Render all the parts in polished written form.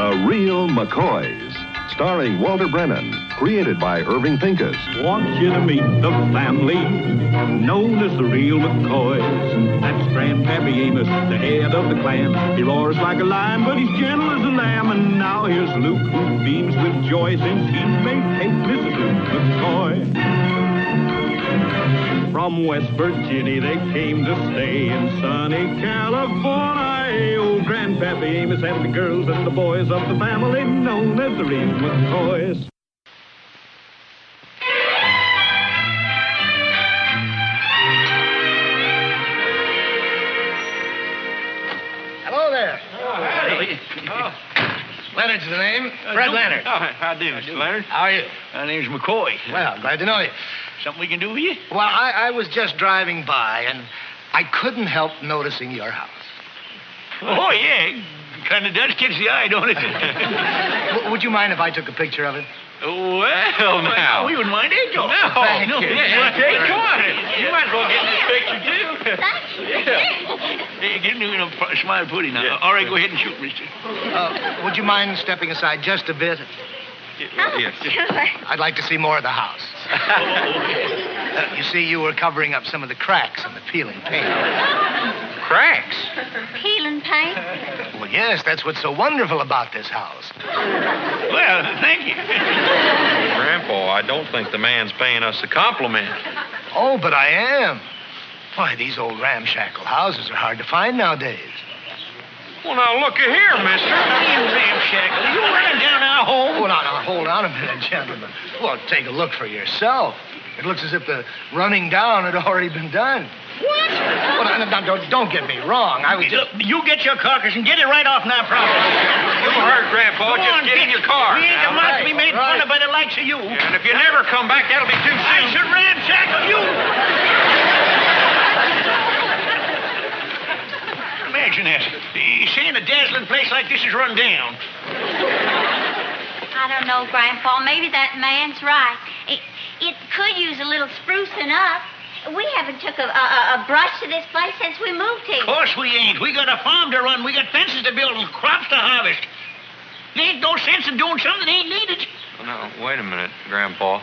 The Real McCoys, starring Walter Brennan, created by Irving Pincus. Want you to meet the family known as the Real McCoys. That's Grandpappy Amos, the head of the clan. He roars like a lion, but he's gentle as a lamb. And now here's Luke, who beams with joy since he made Kate Mrs. Luke McCoy. From West Virginia they came to stay in sunny California. Old Grandpappy Amos and the girls and the boys of the family known as the Real McCoys. Hello there. Oh, howdy. Oh. Leonard's the name. Fred Leonard. Oh, how do you, Mr. Leonard? How are you? My name's McCoy. Well, glad to know you. Something we can do with you? Well, I was just driving by, and I couldn't help noticing your house. Oh, yeah. Kind of does catch the eye, don't it? Would you mind if I took a picture of it? Well, now. We wouldn't mind it, Joe. No. Thank you. Yeah, hey, come on. You might as well get in this picture, too. Yeah. Hey, get into a smile pudding now. All right, go ahead and shoot, mister. Would you mind stepping aside just a bit? Yes. Sure. I'd like to see more of the house. You see, you were covering up some of the cracks in the peeling paint. Cracks? Peeling paint? Well, yes, that's what's so wonderful about this house. Well, thank you. Grandpa, I don't think the man's paying us a compliment. Oh, but I am. Why, these old ramshackle houses are hard to find nowadays. Well, now, look here, mister. You ramshackle. Are you running down our home? Well, now, hold on a minute, gentlemen. Well, take a look for yourself. It looks as if the running down had already been done. What? Well, now, don't get me wrong. I was just... Look, you get your carcass and get it right off now, promise. You heard, Grandpa. Go Just on, get in your car. We ain't a Now, mouth to be made fun right. of by the likes of you. And if you never come back, that'll be too I soon. should ramshackle you. Imagine that. You saying a dazzling place like this is run down. I don't know, Grandpa. Maybe that man's right. It could use a little sprucing up. We haven't took a brush to this place since we moved here. Of course we ain't. We got a farm to run. We got fences to build and crops to harvest. There ain't no sense in doing something that ain't needed. Well, now, wait a minute, Grandpa.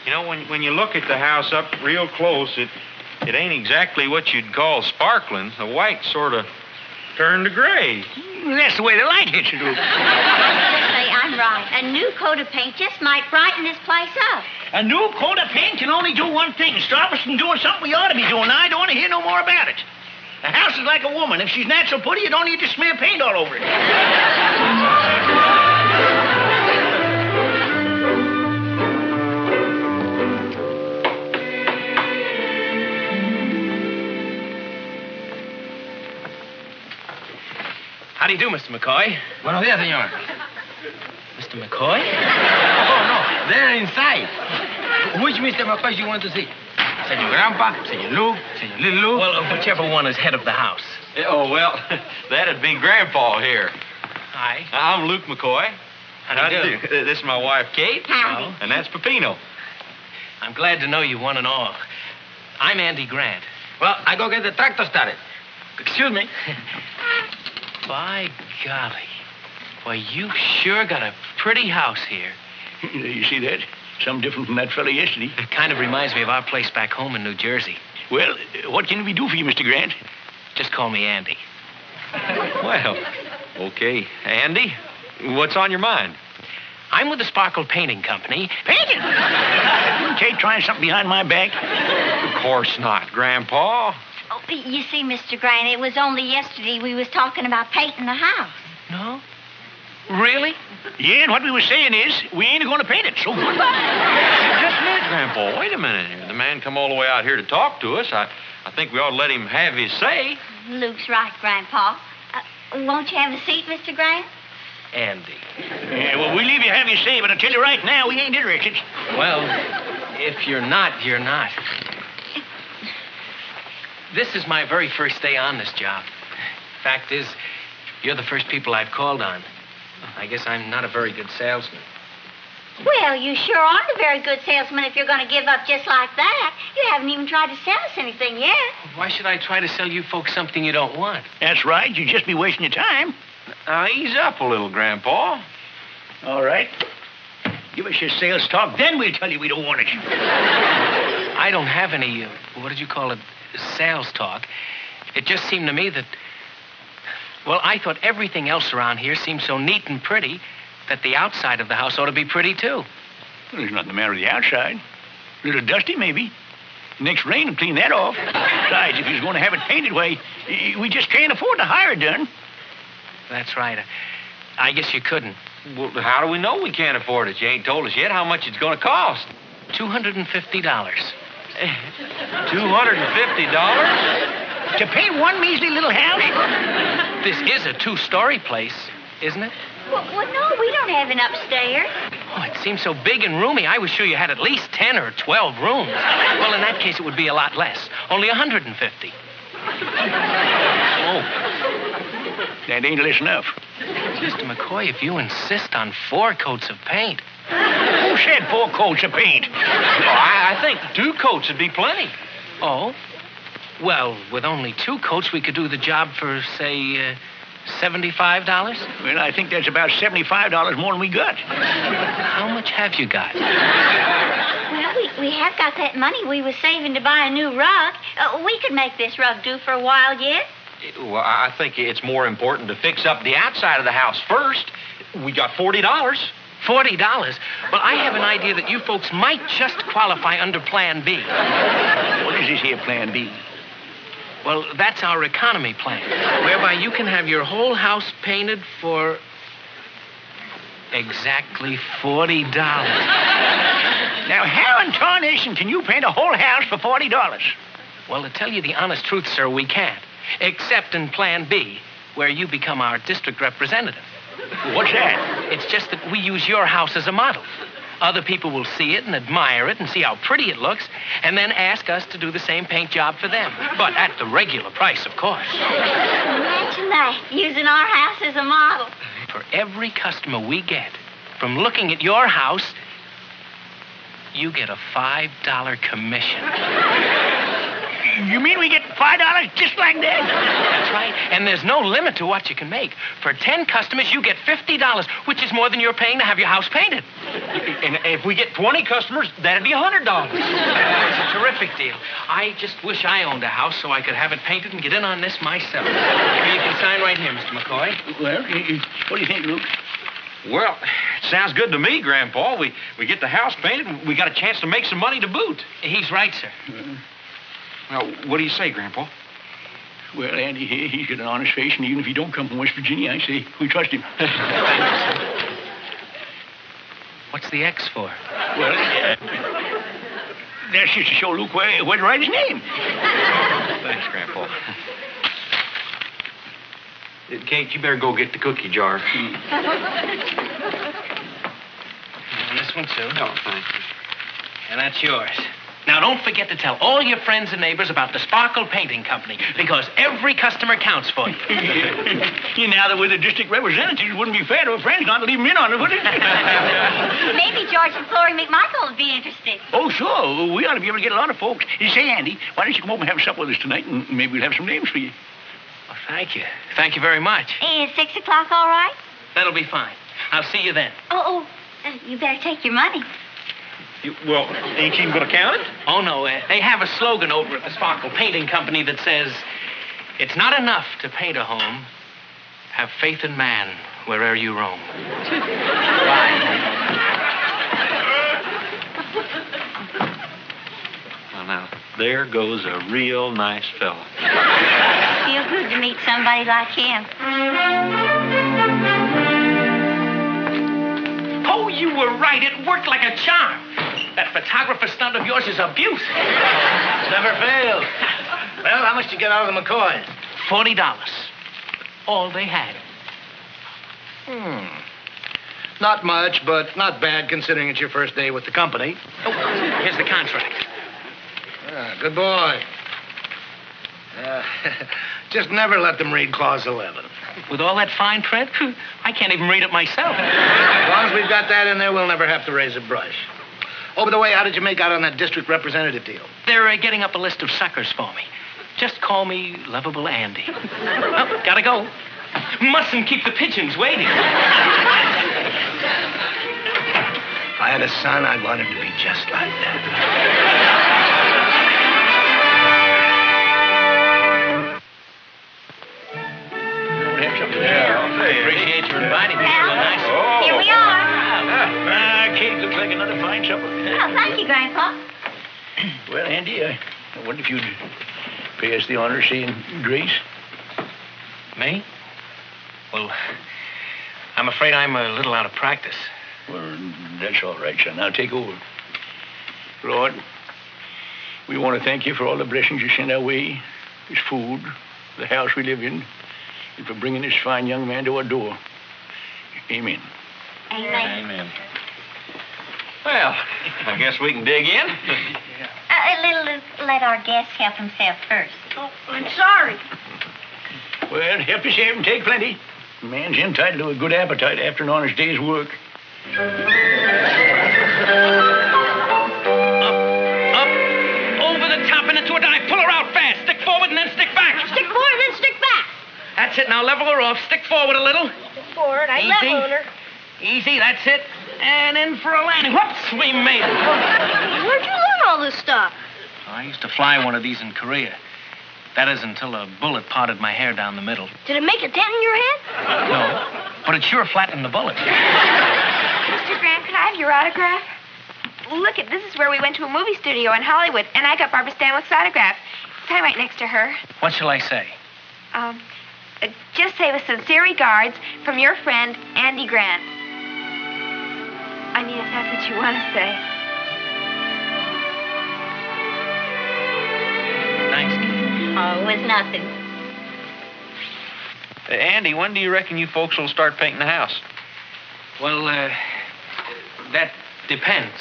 You know, when you look at the house up real close, it ain't exactly what you'd call sparkling. The white sort of turned to gray. That's the way the light hits it, Luke. Just say I'm right. A new coat of paint just might brighten this place up. A new coat of paint can only do one thing. Stop us from doing something we ought to be doing. Now, I don't want to hear no more about it. A house is like a woman. If she's natural pretty, you don't need to smear paint all over it. How do you do, Mr. McCoy? Buenos días, señor. Mr. McCoy? Oh, no. They're inside. Which Mr. McCoy you want to see? Senor Grandpa, Senor Luke, Senor Little Luke? Well, whichever one is head of the house. Oh, well, that'd be Grandpa here. Hi. I'm Luke McCoy. How do you do? This is my wife, Kate. Howdy. And that's Peppino. I'm glad to know you one and all. I'm Andy Grant. Well, I go get the tractor started. Excuse me. By golly. Well, you sure got a pretty house here. You see that? Some different from that fella yesterday. It kind of reminds me of our place back home in New Jersey. Well, what can we do for you, Mr. Grant? Just call me Andy. Well, okay. Andy, what's on your mind? I'm with the Sparkle Painting Company. Painting? Kate trying something behind my back? Of course not, Grandpa. Oh, you see, Mr. Grant, it was only yesterday we was talking about painting the house. No? Really? Yeah, and what we were saying is, we ain't going to paint it, so goodbye. Just a minute, Grandpa. Wait a minute. The man come all the way out here to talk to us. I think we ought to let him have his say. Luke's right, Grandpa. Won't you have a seat, Mr. Grant? Andy. Yeah, well, we leave you have your say, but I tell you right now, we ain't interested. Well, if you're not, you're not. This is my very first day on this job. Fact is, you're the first people I've called on. I guess I'm not a very good salesman. Well, you sure aren't a very good salesman if you're going to give up just like that. You haven't even tried to sell us anything yet. Why should I try to sell you folks something you don't want? That's right. You'd just be wasting your time. Now, ease up a little, Grandpa. All right. Give us your sales talk, then we'll tell you we don't want it. I don't have any, what did you call it, sales talk. It just seemed to me that, well, I thought everything else around here seemed so neat and pretty that the outside of the house ought to be pretty, too. Well, there's nothing the matter with the outside. A little dusty, maybe. Next rain will clean that off. Besides, if he's going to have it painted, why, we just can't afford to hire it done. That's right. I guess you couldn't. Well, how do we know we can't afford it? You ain't told us yet how much it's going to cost. $250. $250? To paint one measly little house? This is a two-story place, isn't it? Well, no, we don't have an upstairs. Oh, it seems so big and roomy. I was sure you had at least 10 or 12 rooms. Well, in that case, it would be a lot less. Only 150. Oh. That ain't less enough. Mr. McCoy, if you insist on 4 coats of paint. Who said 4 coats of paint? Oh, I think 2 coats would be plenty. Oh? Well, with only 2 coats, we could do the job for, say, $75? Well, I think that's about $75 more than we got. How much have you got? Well, we have got that money we was saving to buy a new rug. We could make this rug do for a while yet. Well, I think it's more important to fix up the outside of the house first. We got $40. $40? Well, I have an idea that you folks might just qualify under Plan B. What is this here Plan B? Well, that's our economy plan, whereby you can have your whole house painted for exactly $40. Now, how in tarnation can you paint a whole house for $40? Well, to tell you the honest truth, sir, we can't. Except in Plan B, where you become our district representative. What's that? It's just that we use your house as a model. Other people will see it and admire it and see how pretty it looks, and then ask us to do the same paint job for them. But at the regular price, of course. Imagine that, using our house as a model. For every customer we get, from looking at your house, you get a $5 commission. You mean we get $5 just like that? That's right. And there's no limit to what you can make. For 10 customers, you get $50, which is more than you're paying to have your house painted. And if we get 20 customers, that'd be $100. It's a terrific deal. I just wish I owned a house so I could have it painted and get in on this myself. Here, you can sign right here, Mr. McCoy. Well, what do you think, Luke? Well, it sounds good to me, Grandpa. We get the house painted, and we got a chance to make some money to boot. He's right, sir. Now, what do you say, Grandpa? Well, Andy, he's got an honest face, and even if he don't come from West Virginia, I say we trust him. What's the X for? Well, that's just to show Luke where to write his name. Thanks, Grandpa. Kate, you better go get the cookie jar. And this one, too. Oh, thank you. And that's yours. Now, don't forget to tell all your friends and neighbors about the Sparkle Painting Company, because every customer counts for you. Now that we're the district representatives, it wouldn't be fair to our friends not to leave them in on it, would it? Maybe George and Florrie McMichael would be interested. Oh, sure. We ought to be able to get a lot of folks. Say, Andy, why don't you come over and have supper with us tonight, and maybe we'll have some names for you. Well, thank you. Thank you very much. Is 6 o'clock all right? That'll be fine. I'll see you then. You better take your money. Well, ain't you even going to count it? Oh, no. They have a slogan over at the Sparkle Painting Company that says, "It's not enough to paint a home. Have faith in man wherever you roam." Bye. Well, now, there goes a real nice fella. Feel good to meet somebody like him. Oh, you were right. It worked like a charm. That photographer stunt of yours is abuse. Never fails. Well, how much did you get out of the McCoys? $40. All they had. Not much, but not bad considering it's your first day with the company. Oh, here's the contract. Good boy. Just never let them read Clause 11. With all that fine print, I can't even read it myself. As long as we've got that in there, we'll never have to raise a brush. Oh, by the way, how did you make out on that district representative deal? They're getting up a list of suckers for me. Just call me Lovable Andy. Oh, gotta go. Mustn't keep the pigeons waiting. If I had a son, I'd want him to be just like that. I appreciate your inviting me. Well, Nice. here we are. Kate, looks like another fine supper. Oh, thank you, Grandpa. Well, Andy, I wonder if you'd pay us the honor of seeing Grace. Me? Well, I'm afraid I'm a little out of practice. Well, that's all right, son. I'll take over. Lord, we want to thank you for all the blessings you send our way, this food, the house we live in, and for bringing this fine young man to our door. Amen. Amen. Amen. Well, I guess we can dig in. Let our guest help himself first. Oh, I'm sorry. Well, help yourself and take plenty. A man's entitled to a good appetite after an honest day's work. Up, over the top and into a dive. Pull her out fast. Stick forward and then stick back. Stick forward, then stick back. That's it. Now level her off. Stick forward a little. Stick forward. I Easy. leveled her. Easy, that's it. And in for a landing. Whoops, we made it. Where'd you learn all this stuff? I used to fly one of these in Korea. That is until a bullet parted my hair down the middle. Did it make a dent in your head? No, but it sure flattened the bullet. Mr. Grant, could I have your autograph? Look, this is where we went to a movie studio in Hollywood, and I got Barbara Stanwyck's autograph. Sign right next to her. What shall I say? Just say with sincere regards from your friend, Andy Grant. I mean, if that's what you want to say. Thanks, kid. Oh, it was nothing. Andy, when do you reckon you folks will start painting the house? Well, that depends.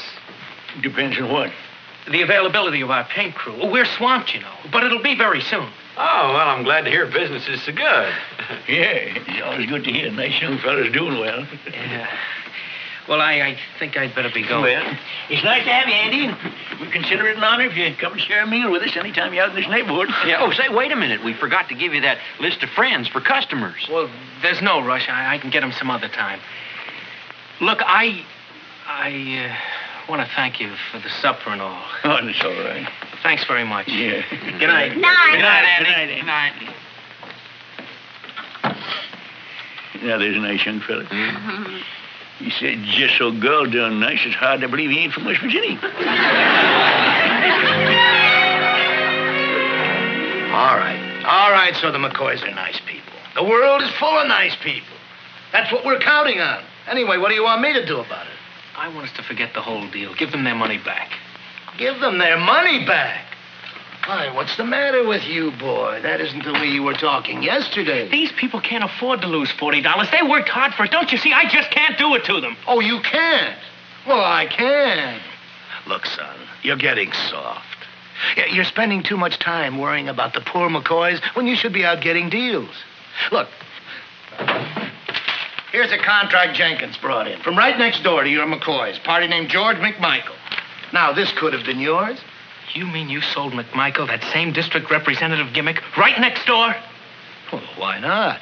Depends on what? The availability of our paint crew. We're swamped, you know, but it'll be very soon. Oh, well, I'm glad to hear business is so good. Yeah, it's always good to hear nice young fellas doing well. Yeah. Well, I think I'd better be going. Well, it's nice to have you, Andy. We consider it an honor if you come and share a meal with us anytime you're out in this neighborhood. Yeah. Oh, say, wait a minute. We forgot to give you that list of friends for customers. Well, there's no rush. I can get them some other time. Look, I want to thank you for the supper and all. Oh, that's all right. Thanks very much. Yeah. Good night. Night. Good night, Andy. Good night, Andy. Now, there's a nice young fella. Mm-hmm. He said, just so girl done nice, it's hard to believe he ain't from West Virginia. All right, so the McCoys are nice people. The world is full of nice people. That's what we're counting on. Anyway, what do you want me to do about it? I want us to forget the whole deal. Give them their money back. Give them their money back. Why, what's the matter with you, boy? That isn't the way you were talking yesterday. These people can't afford to lose $40. They worked hard for it. Don't you see? I just can't do it to them. Oh, you can't? Well, I can. Look, son, you're getting soft. You're spending too much time worrying about the poor McCoys when you should be out getting deals. Look, here's a contract Jenkins brought in from right next door to your McCoys, party named George McMichael. Now, this could have been yours. You mean you sold McMichael that same district representative gimmick right next door? Well, why not?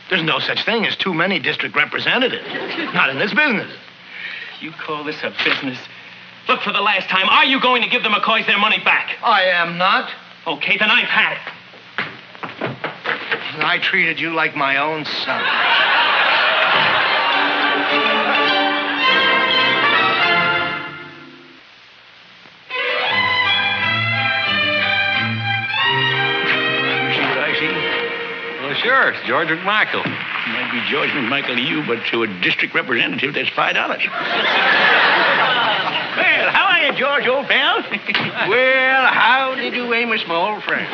There's no such thing as too many district representatives. Not in this business. You call this a business? Look, for the last time, are you going to give the McCoys their money back? I am not. Okay, then I've had it. I treated you like my own son. Well, sure. It's George McMichael. Might be George McMichael to you, but to a district representative, that's $5. Well, how are you, George, old pal? Well, how do you do, Amos, my old friend?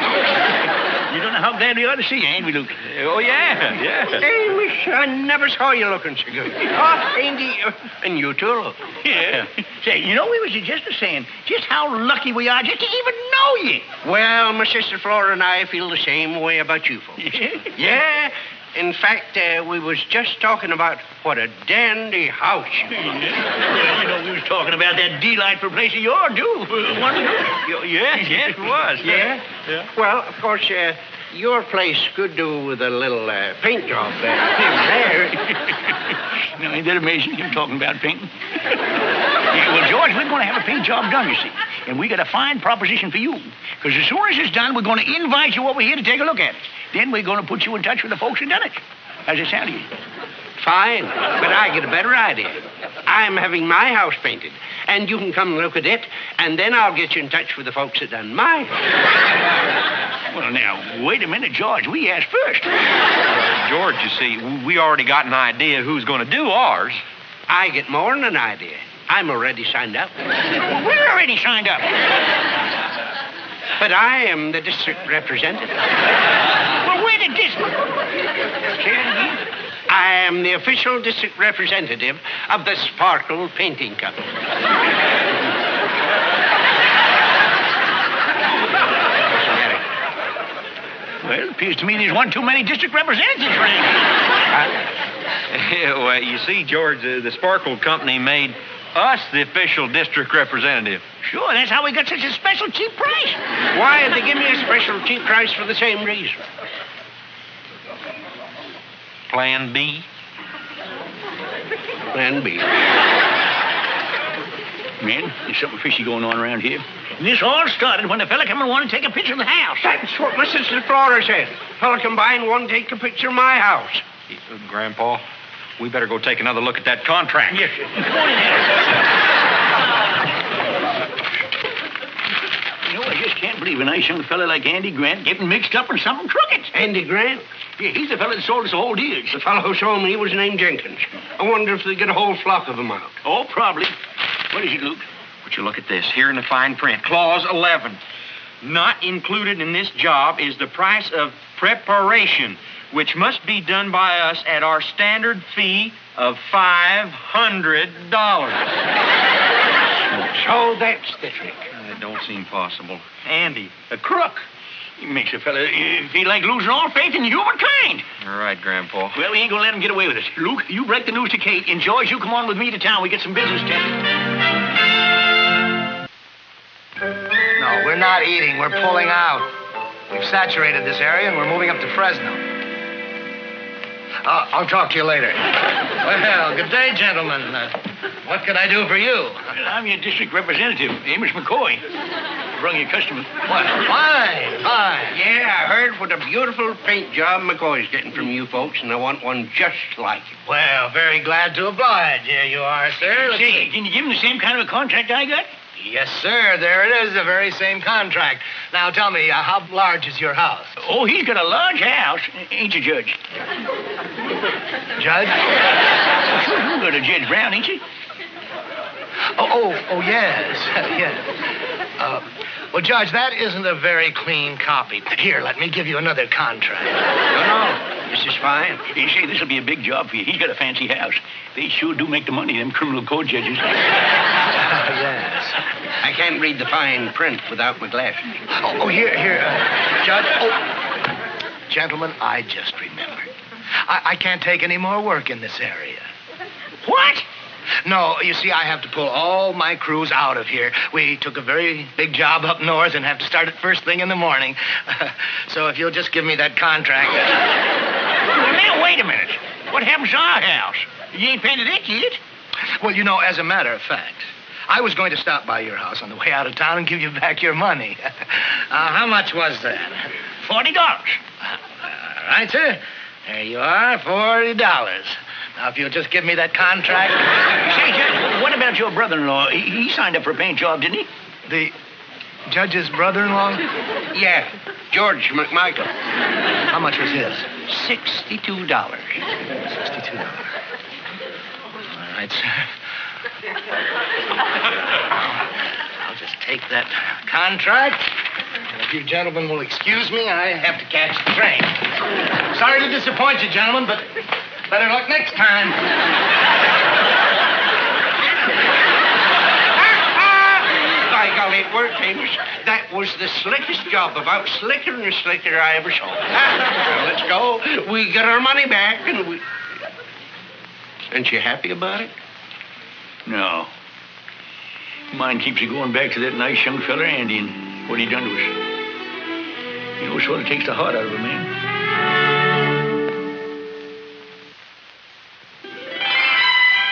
You don't know how glad we are to see you, ain't we, Luke? Oh, yeah. Amos, I never saw you looking so good. Oh, Andy, and you too. Yeah. Say, you know, we was just saying just how lucky we are just to even know you. Well, my sister Flora and I feel the same way about you folks. Yeah. In fact, we was just talking about what a dandy house. Well, you know, we was talking about that delightful place of yours, too. Yes, it was. Yeah? Well, of course, Your place could do with a little paint job there. Now, ain't that amazing, him talking about painting? Yeah, well, George, we're going to have a paint job done, you see. And we got a fine proposition for you. Because as soon as it's done, we're going to invite you over here to take a look at it. Then we're going to put you in touch with the folks who done it. How's it sound to you? Fine, but I get a better idea. I'm having my house painted, and you can come look at it, and then I'll get you in touch with the folks that done my house. Well, now, wait a minute, George. We asked first. George, you see, we already got an idea who's going to do ours. I get more than an idea. I'm already signed up. Well, we're already signed up. But I am the district representative. Well, we're the district. Say it again. I am the official district representative of the Sparkle Painting Company. Well, it appears to me there's one too many district representatives for Well, you see, George, the Sparkle Company made us the official district representative. Sure, that's how we got such a special cheap price. Why did they give me a special cheap price for the same reason? Plan B. Plan B. Man, there's something fishy going on around here. And this all started when the fella come and wanted to take a picture of the house. That's what my sister Flora said. Fella come by and wanted to take a picture of my house. Grandpa, we better go take another look at that contract. Yes, sir. Come on in here. You know, I just can't believe a nice young fella like Andy Grant getting mixed up in something crooked. Andy Grant? Yeah, he's the fella that sold us the whole deal. The fellow who sold me was named Jenkins. I wonder if they get a whole flock of them out. Oh, probably. What is it, Luke? Would you look at this? Here in the fine print, Clause 11. Not included in this job is the price of preparation, which must be done by us at our standard fee of $500. So that's the trick. It don't seem possible. Andy. A crook. He makes a fella feel like losing all faith in humankind. All right, Grandpa. Well, we ain't gonna let him get away with it. Luke, you break the news to Kate, and George, you come on with me to town. We get some business to do. No, we're not eating. We're pulling out. We've saturated this area, and we're moving up to Fresno. I'll talk to you later. Well, good day, gentlemen. What can I do for you? Well, I'm your district representative, Amos McCoy. Brung your customer. What? Fine. Yeah, I heard what a beautiful paint job McCoy's getting from you folks, and I want one just like it. Well, very glad to oblige. Here you are, sir. Let's Say, see. can you give him the same kind of a contract I got? Yes, sir. There it is, the very same contract. Now, tell me, how large is your house? Oh, he's got a large house. Ain't you, Judge? Judge? You got a Judge Brown, ain't you? Oh, yes. Yes. Well, Judge, that isn't a very clean copy. Here, let me give you another contract. No, this is fine. You say this'll be a big job for you. He's got a fancy house. They sure do make the money, them criminal court judges. Yes. I can't read the fine print without my glasses. Here, Judge. Oh, gentlemen, I just remembered. I can't take any more work in this area. What? No, you see, I have to pull all my crews out of here. We took a very big job up north and have to start it first thing in the morning. So if you'll just give me that contract. Well, now, wait a minute. What happens to our house? You ain't painted it yet? Well, you know, as a matter of fact, I was going to stop by your house on the way out of town and give you back your money. How much was that? $40. All right, sir. There you are, $40. Now, if you'll just give me that contract. Say, Judge, what about your brother-in-law? He signed up for a paint job, didn't he? The judge's brother-in-law? Yeah, George McMichael. How much was his? $62. $62. All right, sir. I'll just take that contract. And if you gentlemen will excuse me, I have to catch the train. Sorry to disappoint you, gentlemen, but better luck next time. By golly, it worked, Amos. That was the slickest job, about slicker and slicker I ever saw. Well, let's go. We get our money back, and we... Aren't you happy about it? No. Mine keeps you going back to that nice young fella, Andy, and what he done to us. You know, it sort of takes the heart out of a man.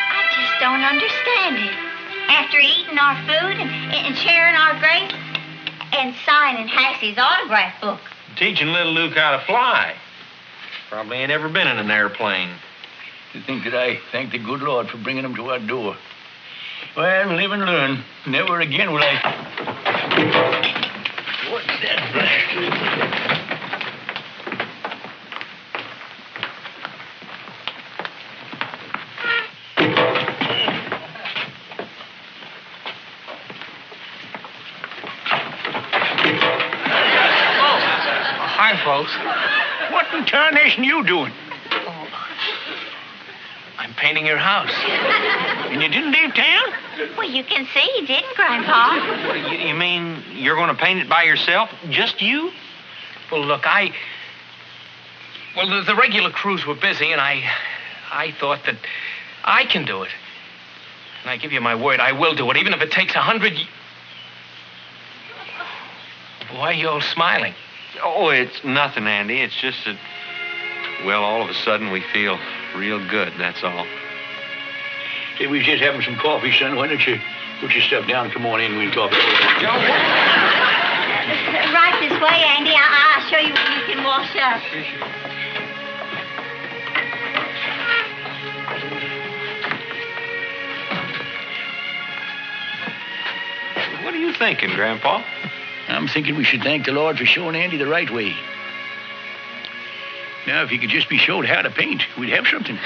I just don't understand it. After eating our food and sharing our grapes and signing Hassie's autograph book. Teaching little Luke how to fly. Probably ain't ever been in an airplane. To think that I thank the good Lord for bringing him to our door. Well, live and learn. Never again will I... What's that blast? Hi, folks. What in tarnation you doing? I'm painting your house. And you didn't leave town? Well, you can see you didn't, Grandpa. You mean you're going to paint it by yourself? Just you? Well, look, Well, the regular crews were busy, and I thought that I can do it. And I give you my word, I will do it, even if it takes 100 Why are you all smiling? Oh, it's nothing, Andy. It's just that, well, all of a sudden we feel real good, that's all. Say, we was just having some coffee, son. Why don't you put your stuff down and come on in and we'll talk? Right this way, Andy. I'll show you where you can wash up. What are you thinking, Grandpa? I'm thinking we should thank the Lord for showing Andy the right way. Now, if he could just be showed how to paint, we'd have something.